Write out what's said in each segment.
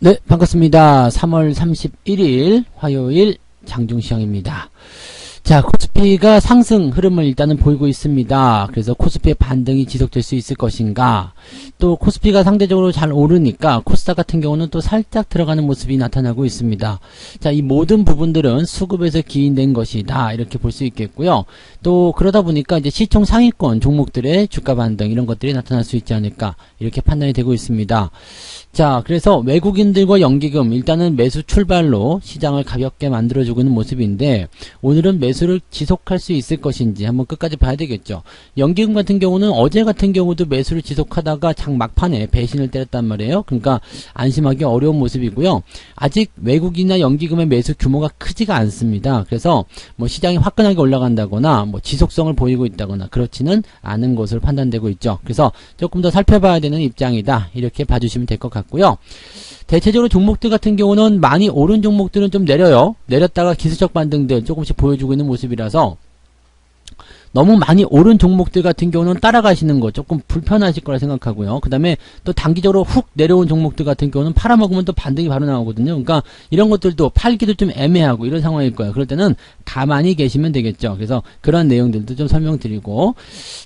네, 반갑습니다. 3월 31일 화요일 장중시황입니다. 자, 코스피가 상승 흐름을 일단은 보이고 있습니다. 그래서 코스피의 반등이 지속될 수 있을 것인가? 또 코스피가 상대적으로 잘 오르니까 코스닥 같은 경우는 또 살짝 들어가는 모습이 나타나고 있습니다. 자, 이 모든 부분들은 수급에서 기인된 것이다, 이렇게 볼 수 있겠고요. 또 그러다 보니까 이제 시총 상위권 종목들의 주가 반등 이런 것들이 나타날 수 있지 않을까, 이렇게 판단이 되고 있습니다. 자, 그래서 외국인들과 연기금 일단은 매수 출발로 시장을 가볍게 만들어주고 있는 모습인데, 오늘은 매수를 지속할 수 있을 것인지 한번 끝까지 봐야 되겠죠. 연기금 같은 경우는 어제 같은 경우도 매수를 지속하다가 장 막판에 배신을 때렸단 말이에요. 그러니까 안심하기 어려운 모습이고요. 아직 외국인이나 연기금의 매수 규모가 크지가 않습니다. 그래서 뭐 시장이 화끈하게 올라간다거나 뭐 지속성을 보이고 있다거나 그렇지는 않은 것으로 판단되고 있죠. 그래서 조금 더 살펴봐야 되는 입장이다, 이렇게 봐주시면 될 것 같고요. 대체적으로 종목들 같은 경우는 많이 오른 종목들은 좀 내려요. 내렸다가 기술적 반등들 조금씩 보여주고 있는 모습이라서 너무 많이 오른 종목들 같은 경우는 따라가시는 거 조금 불편하실 거라 생각하고요. 그 다음에 또 단기적으로 훅 내려온 종목들 같은 경우는 팔아먹으면 또 반등이 바로 나오거든요. 그러니까 이런 것들도 팔기도 좀 애매하고 이런 상황일 거예요. 그럴 때는 가만히 계시면 되겠죠. 그래서 그런 내용들도 좀 설명드리고,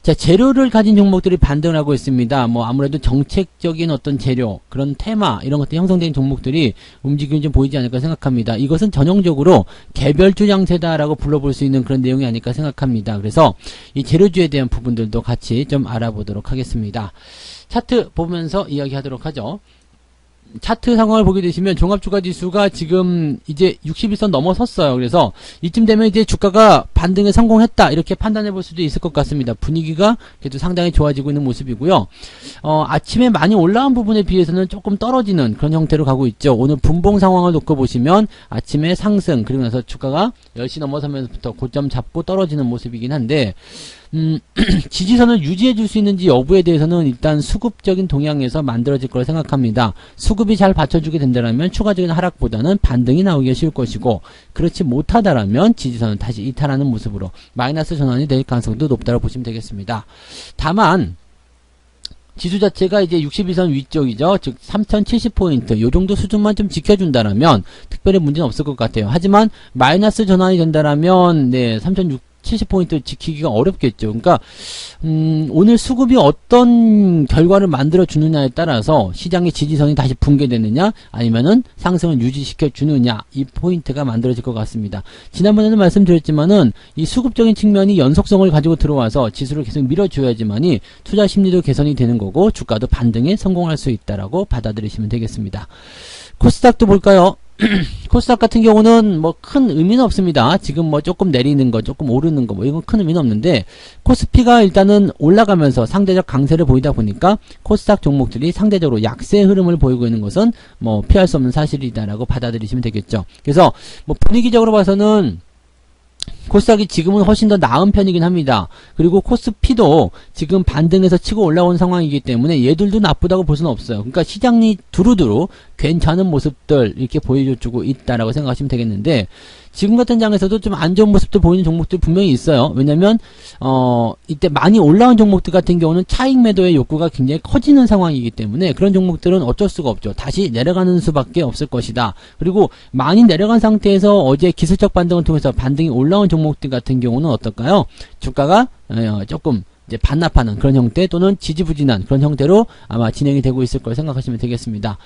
자, 재료를 가진 종목들이 반등을 하고 있습니다. 뭐 아무래도 정책적인 어떤 재료, 그런 테마 이런 것들이 형성된 종목들이 움직임이 좀 보이지 않을까 생각합니다. 이것은 전형적으로 개별주 장세다라고 불러볼 수 있는 그런 내용이 아닐까 생각합니다. 그래서 이 재료주에 대한 부분들도 같이 좀 알아보도록 하겠습니다. 차트 보면서 이야기하도록 하죠. 차트 상황을 보게 되시면 종합주가지수가 지금 이제 61선 넘어섰어요. 그래서 이쯤 되면 이제 주가가 반등에 성공했다, 이렇게 판단해 볼 수도 있을 것 같습니다. 분위기가 그래도 상당히 좋아지고 있는 모습이고요. 아침에 많이 올라온 부분에 비해서는 조금 떨어지는 그런 형태로 가고 있죠. 오늘 분봉 상황을 놓고 보시면 아침에 상승, 그리고 나서 주가가 10시 넘어서면서부터 고점 잡고 떨어지는 모습이긴 한데, 지지선을 유지해 줄 수 있는지 여부에 대해서는 일단 수급적인 동향에서 만들어질 거라 생각합니다. 수급이 잘 받쳐주게 된다면 추가적인 하락보다는 반등이 나오기가 쉬울 것이고, 그렇지 못하다라면 지지선을 다시 이탈하는 모습으로 마이너스 전환이 될 가능성도 높다고 보시면 되겠습니다. 다만 지수 자체가 이제 62선 위쪽이죠. 즉 3070포인트 요 정도 수준만 좀 지켜준다라면 특별히 문제는 없을 것 같아요. 하지만 마이너스 전환이 된다라면 3070포인트 지키기가 어렵겠죠. 그러니까 오늘 수급이 어떤 결과를 만들어 주느냐에 따라서 시장의 지지선이 다시 붕괴되느냐 아니면은 상승을 유지시켜 주느냐, 이 포인트가 만들어질 것 같습니다. 지난번에는 말씀드렸지만은 이 수급적인 측면이 연속성을 가지고 들어와서 지수를 계속 밀어줘야지만이 투자 심리도 개선이 되는 거고 주가도 반등에 성공할 수 있다라고 받아들이시면 되겠습니다. 코스닥도 볼까요? 코스닥 같은 경우는 뭐 큰 의미는 없습니다. 지금 뭐 조금 내리는 거, 조금 오르는 거, 뭐 이건 큰 의미는 없는데, 코스피가 일단은 올라가면서 상대적 강세를 보이다 보니까 코스닥 종목들이 상대적으로 약세 흐름을 보이고 있는 것은 뭐 피할 수 없는 사실이다라고 받아들이시면 되겠죠. 그래서 뭐 분위기적으로 봐서는 코스닥이 지금은 훨씬 더 나은 편이긴 합니다. 그리고 코스피도 지금 반등해서 치고 올라온 상황이기 때문에 얘들도 나쁘다고 볼 수는 없어요. 그러니까 시장이 두루두루 괜찮은 모습들 이렇게 보여주고 있다라고 생각하시면 되겠는데, 지금 같은 장에서도 좀 안 좋은 모습들 보이는 종목들 분명히 있어요. 왜냐면 이때 많이 올라온 종목들 같은 경우는 차익 매도의 욕구가 굉장히 커지는 상황이기 때문에 그런 종목들은 어쩔 수가 없죠. 다시 내려가는 수밖에 없을 것이다. 그리고 많이 내려간 상태에서 어제 기술적 반등을 통해서 반등이 올라온 종목들 같은 경우는 어떨까요? 주가가 조금 이제 반납하는 그런 형태 또는 지지부진한 그런 형태로 아마 진행이 되고 있을 걸 생각하시면 되겠습니다.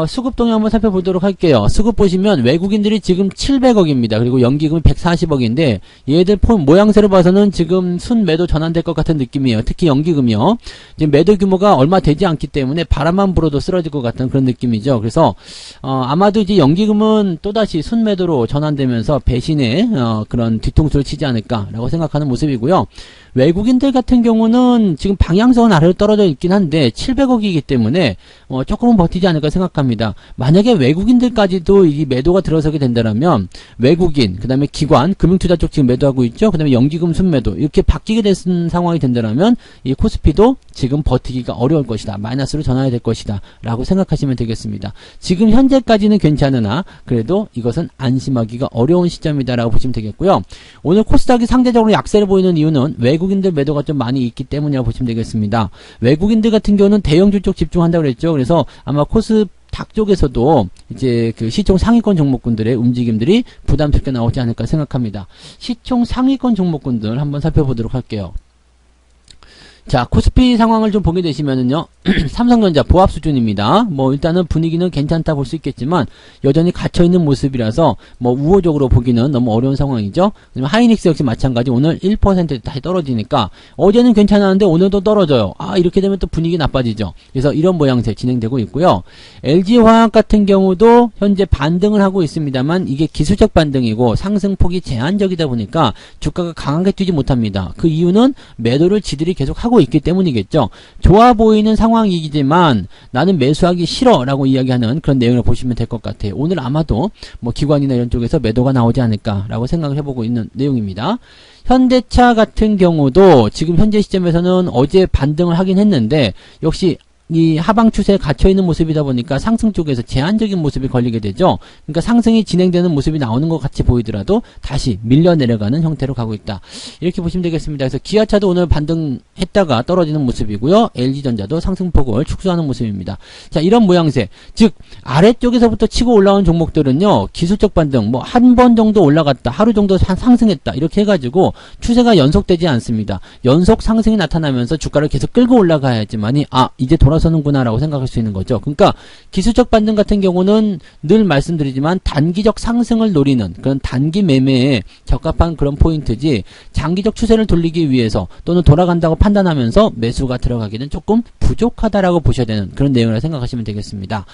수급 동향 한번 살펴보도록 할게요. 수급 보시면 외국인들이 지금 700억입니다. 그리고 연기금이 140억인데 얘들 모양새로 봐서는 지금 순매도 전환될 것 같은 느낌이에요. 특히 연기금이요. 지금 매도 규모가 얼마 되지 않기 때문에 바람만 불어도 쓰러질 것 같은 그런 느낌이죠. 그래서 아마도 이제 연기금은 또다시 순매도로 전환되면서 배신의 그런 뒤통수를 치지 않을까라고 생각하는 모습이고요. 외국인들 같은 경우는 지금 방향성은 아래로 떨어져 있긴 한데 700억이기 때문에 조금은 버티지 않을까 생각합니다. 만약에 외국인들까지도 이 매도가 들어서게 된다면 외국인, 그 다음에 기관, 금융투자 쪽 지금 매도하고 있죠. 그 다음에 연기금 순매도 이렇게 바뀌게 되는 상황이 된다면 이 코스피도 지금 버티기가 어려울 것이다. 마이너스로 전환이 될 것이다 라고 생각하시면 되겠습니다. 지금 현재까지는 괜찮으나 그래도 이것은 안심하기가 어려운 시점이다 라고 보시면 되겠고요. 오늘 코스닥이 상대적으로 약세를 보이는 이유는 외국인들 매도가 좀 많이 있기 때문이라고 보시면 되겠습니다. 외국인들 같은 경우는 대형주 쪽 집중한다고 그랬죠. 그래서 아마 코스피 닭 쪽에서도 이제 그 시총 상위권 종목군들의 움직임들이 부담스럽게 나오지 않을까 생각합니다. 시총 상위권 종목군들 한번 살펴보도록 할게요. 자, 코스피 상황을 좀 보게 되시면은요, 삼성전자 보합 수준입니다. 뭐, 일단은 분위기는 괜찮다 볼 수 있겠지만, 여전히 갇혀있는 모습이라서, 뭐, 우호적으로 보기는 너무 어려운 상황이죠. 하이닉스 역시 마찬가지, 오늘 1% 다시 떨어지니까, 어제는 괜찮았는데, 오늘도 떨어져요. 아, 이렇게 되면 또 분위기 나빠지죠. 그래서 이런 모양새 진행되고 있고요. LG화학 같은 경우도 현재 반등을 하고 있습니다만, 이게 기술적 반등이고, 상승폭이 제한적이다 보니까, 주가가 강하게 뛰지 못합니다. 그 이유는 매도를 지들이 계속 하고 있기 때문이겠죠. 좋아 보이는 상황이지만 나는 매수하기 싫어 라고 이야기하는 그런 내용을 보시면 될 것 같아요. 오늘 아마도 뭐 기관이나 이런 쪽에서 매도가 나오지 않을까 라고 생각을 해보고 있는 내용입니다. 현대차 같은 경우도 지금 현재 시점에서는 어제 반등을 하긴 했는데 역시 이 하방 추세에 갇혀있는 모습이다 보니까 상승 쪽에서 제한적인 모습이 걸리게 되죠. 그러니까 상승이 진행되는 모습이 나오는 것 같이 보이더라도 다시 밀려 내려가는 형태로 가고 있다. 이렇게 보시면 되겠습니다. 그래서 기아차도 오늘 반등했다가 떨어지는 모습이고요. LG전자도 상승폭을 축소하는 모습입니다. 자, 이런 모양새. 즉 아래쪽에서부터 치고 올라온 종목들은요. 기술적 반등 뭐 한 번 정도 올라갔다. 하루 정도 상승했다. 이렇게 해가지고 추세가 연속되지 않습니다. 연속 상승이 나타나면서 주가를 계속 끌고 올라가야지만이 이제 돌아서는구나 라고 생각할 수 있는 거죠. 그러니까 기술적 반등 같은 경우는 늘 말씀드리지만 단기적 상승을 노리는 그런 단기 매매에 적합한 그런 포인트지 장기적 추세를 돌리기 위해서 또는 돌아간다고 판단하면서 매수가 들어가기는 조금 부족하다라고 보셔야 되는 그런 내용이라고 생각하시면 되겠습니다.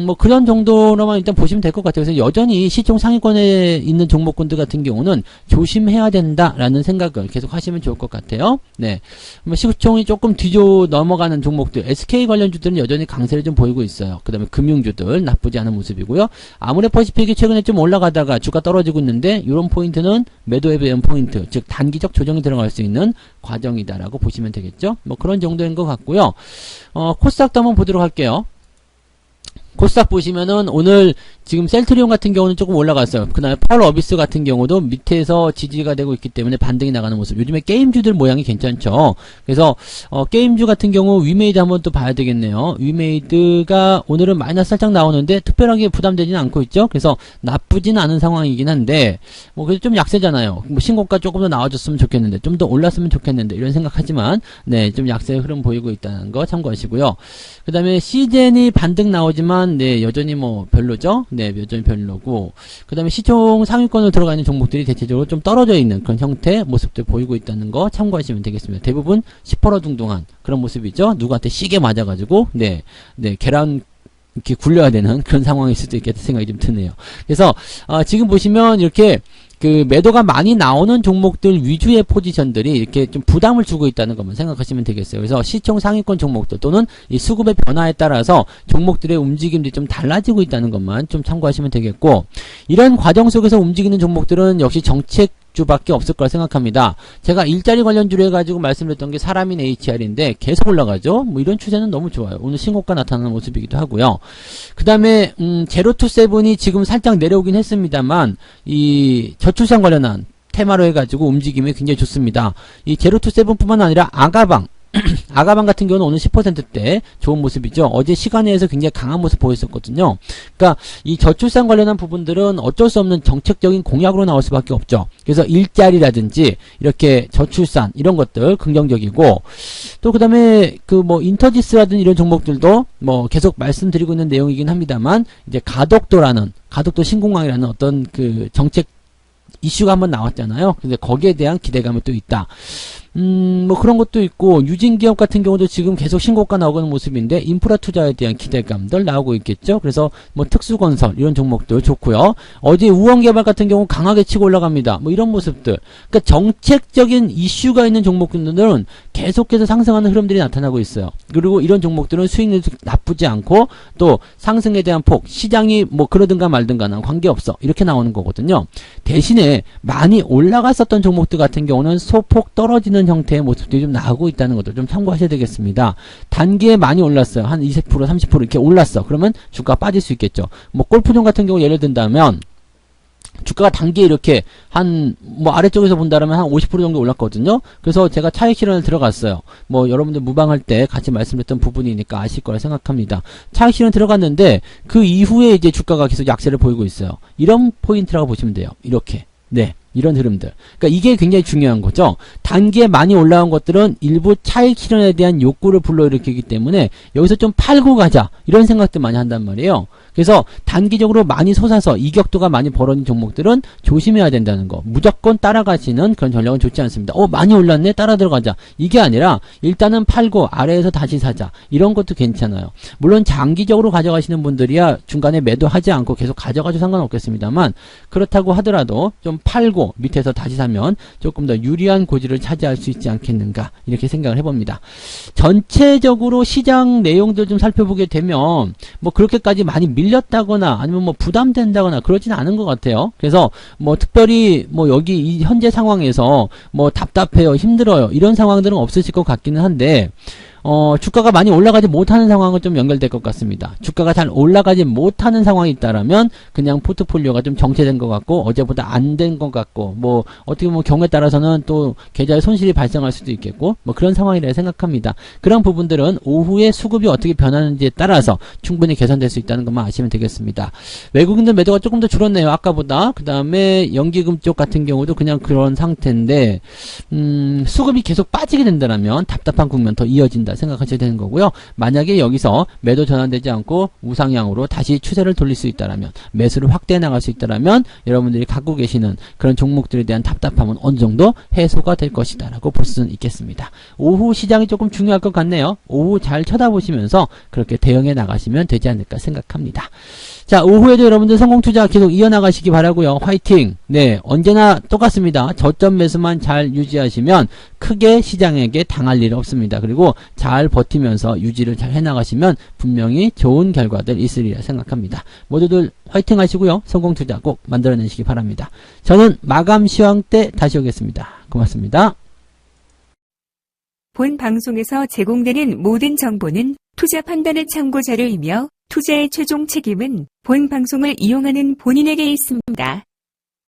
뭐 그런 정도로만 일단 보시면 될 것 같아요. 그래서 여전히 시총 상위권에 있는 종목군들 같은 경우는 조심해야 된다라는 생각을 계속 하시면 좋을 것 같아요. 네, 뭐 시총이 조금 뒤져 넘어가는 종목들 SK 관련주들은 여전히 강세를 좀 보이고 있어요. 그 다음에 금융주들 나쁘지 않은 모습이고요. 아모레퍼시픽이 최근에 좀 올라가다가 주가 떨어지고 있는데 이런 포인트는 매도에 대한 포인트, 즉 단기적 조정이 들어갈 수 있는 과정이다라고 보시면 되겠죠. 뭐 그런 정도인 것 같고요. 코스닥도 한번 보도록 할게요. 코스닥 보시면은 오늘 지금 셀트리온 같은 경우는 조금 올라갔어요. 그 다음에 펄어비스 같은 경우도 밑에서 지지가 되고 있기 때문에 반등이 나가는 모습. 요즘에 게임주들 모양이 괜찮죠. 그래서 게임주 같은 경우 위메이드 한번 또 봐야 되겠네요. 위메이드가 오늘은 마이너스 살짝 나오는데 특별하게 부담되지는 않고 있죠. 그래서 나쁘진 않은 상황이긴 한데 뭐 그래도 좀 약세잖아요. 뭐 신고가 조금 더 나와줬으면 좋겠는데 좀 더 올랐으면 좋겠는데 이런 생각하지만 네, 좀 약세의 흐름 보이고 있다는 거 참고하시고요. 그 다음에 시젠이 반등 나오지만 네, 여전히 뭐 별로죠. 네, 여전히 별로고 그 다음에 시총 상위권으로 들어가 있는 종목들이 대체적으로 좀 떨어져 있는 그런 형태 모습들 보이고 있다는 거 참고하시면 되겠습니다. 대부분 시퍼러둥둥한 그런 모습이죠. 누구한테 시계 맞아가지고 네, 계란 이렇게 굴려야 되는 그런 상황일 수도 있겠다 생각이 좀 드네요. 그래서 지금 보시면 이렇게 그 매도가 많이 나오는 종목들 위주의 포지션들이 이렇게 좀 부담을 주고 있다는 것만 생각하시면 되겠어요. 그래서 시총 상위권 종목들 또는 이 수급의 변화에 따라서 종목들의 움직임들이 좀 달라지고 있다는 것만 좀 참고하시면 되겠고 이런 과정 속에서 움직이는 종목들은 역시 정책주밖에 없을 거라 생각합니다. 제가 일자리 관련주로 해가지고 말씀드렸던 게 사람인 HR인데 계속 올라가죠. 뭐 이런 추세는 너무 좋아요. 오늘 신고가 나타나는 모습이기도 하고요. 그 다음에 제로투세븐이 지금 살짝 내려오긴 했습니다만 이 저출산 관련한 테마로 해가지고 움직임이 굉장히 좋습니다. 이 제로투세븐 뿐만 아니라 아가방 아가방 같은 경우는 오늘 10%대 좋은 모습이죠. 어제 시간에서 굉장히 강한 모습 보였었거든요. 그러니까 이 저출산 관련한 부분들은 어쩔 수 없는 정책적인 공약으로 나올 수밖에 없죠. 그래서 일자리라든지 이렇게 저출산 이런 것들 긍정적이고 또 그 다음에 그 뭐 인터지스라든지 이런 종목들도 뭐 계속 말씀드리고 있는 내용이긴 합니다만 이제 가덕도 신공항이라는 어떤 그 정책 이슈가 한번 나왔잖아요. 근데 거기에 대한 기대감이 또 있다. 뭐 그런 것도 있고 유진기업 같은 경우도 지금 계속 신고가 나오는 모습인데 인프라 투자에 대한 기대감들 나오고 있겠죠. 그래서 뭐 특수건설 이런 종목들 좋고요. 어제 우원개발 같은 경우 강하게 치고 올라갑니다. 뭐 이런 모습들. 그러니까 정책적인 이슈가 있는 종목들은 계속해서 상승하는 흐름들이 나타나고 있어요. 그리고 이런 종목들은 수익률도 나쁘지 않고 또 상승에 대한 폭 시장이 뭐 그러든가 말든가 관계없어 이렇게 나오는 거거든요. 대신에 많이 올라갔었던 종목들 같은 경우는 소폭 떨어지는 형태의 모습들이 좀 나오고 있다는 것도 좀 참고하셔야 되겠습니다. 단기에 많이 올랐어요. 한 20%, 30% 이렇게 올랐어. 그러면 주가 빠질 수 있겠죠. 뭐 골프존 같은 경우 예를 든다면 주가가 단기에 이렇게 뭐 아래쪽에서 본다라면 한 50% 정도 올랐거든요. 그래서 제가 차익 실현을 들어갔어요. 뭐 여러분들 무방할 때 같이 말씀드렸던 부분이니까 아실 거라 생각합니다. 차익 실현 들어갔는데 그 이후에 이제 주가가 계속 약세를 보이고 있어요. 이런 포인트라고 보시면 돼요. 이렇게. 네. 이런 흐름들. 그러니까 이게 굉장히 중요한 거죠. 단기에 많이 올라온 것들은 일부 차익 실현에 대한 욕구를 불러일으키기 때문에 여기서 좀 팔고 가자. 이런 생각들 많이 한단 말이에요. 그래서 단기적으로 많이 솟아서 이격도가 많이 벌어진 종목들은 조심해야 된다는 거. 무조건 따라가시는 그런 전략은 좋지 않습니다. 많이 올랐네? 따라 들어가자. 이게 아니라 일단은 팔고 아래에서 다시 사자. 이런 것도 괜찮아요. 물론 장기적으로 가져가시는 분들이야 중간에 매도하지 않고 계속 가져가도 상관없겠습니다만 그렇다고 하더라도 좀 팔고 밑에서 다시 사면 조금 더 유리한 고지를 차지할 수 있지 않겠는가 이렇게 생각을 해봅니다. 전체적으로 시장 내용들 좀 살펴보게 되면 뭐 그렇게까지 많이 밀렸다거나 아니면 뭐 부담된다거나 그러지는 않은 것 같아요. 그래서 뭐 특별히 뭐 여기 이 현재 상황에서 뭐 답답해요, 힘들어요 이런 상황들은 없으실 것 같기는 한데 주가가 많이 올라가지 못하는 상황은 좀 연결될 것 같습니다. 주가가 잘 올라가지 못하는 상황이 있다라면 그냥 포트폴리오가 좀 정체된 것 같고 어제보다 안 된 것 같고 뭐 어떻게 보면 경우에 따라서는 또 계좌에 손실이 발생할 수도 있겠고 뭐 그런 상황이라 생각합니다. 그런 부분들은 오후에 수급이 어떻게 변하는지에 따라서 충분히 개선될 수 있다는 것만 아시면 되겠습니다. 외국인들 매도가 조금 더 줄었네요. 아까보다. 그 다음에 연기금 쪽 같은 경우도 그냥 그런 상태인데 수급이 계속 빠지게 된다면 답답한 국면 더 이어진다 생각하셔야 되는 거고요. 만약에 여기서 매도 전환되지 않고 우상향으로 다시 추세를 돌릴 수 있다라면 매수를 확대해 나갈 수 있다라면 여러분들이 갖고 계시는 그런 종목들에 대한 답답함은 어느 정도 해소가 될 것이다 라고 볼 수는 있겠습니다. 오후 시장이 조금 중요할 것 같네요. 오후 잘 쳐다보시면서 그렇게 대응해 나가시면 되지 않을까 생각합니다. 자, 오후에도 여러분들 성공투자 계속 이어나가시기 바라고요. 화이팅! 네, 언제나 똑같습니다. 저점 매수만 잘 유지하시면 크게 시장에게 당할 일 없습니다. 그리고 잘 버티면서 유지를 잘 해나가시면 분명히 좋은 결과들 있으리라 생각합니다. 모두들 화이팅 하시고요. 성공투자 꼭 만들어내시기 바랍니다. 저는 마감 시황 때 다시 오겠습니다. 고맙습니다. 본 방송에서 제공되는 모든 정보는 투자 판단의 참고 자료이며 투자의 최종 책임은 본 방송을 이용하는 본인에게 있습니다.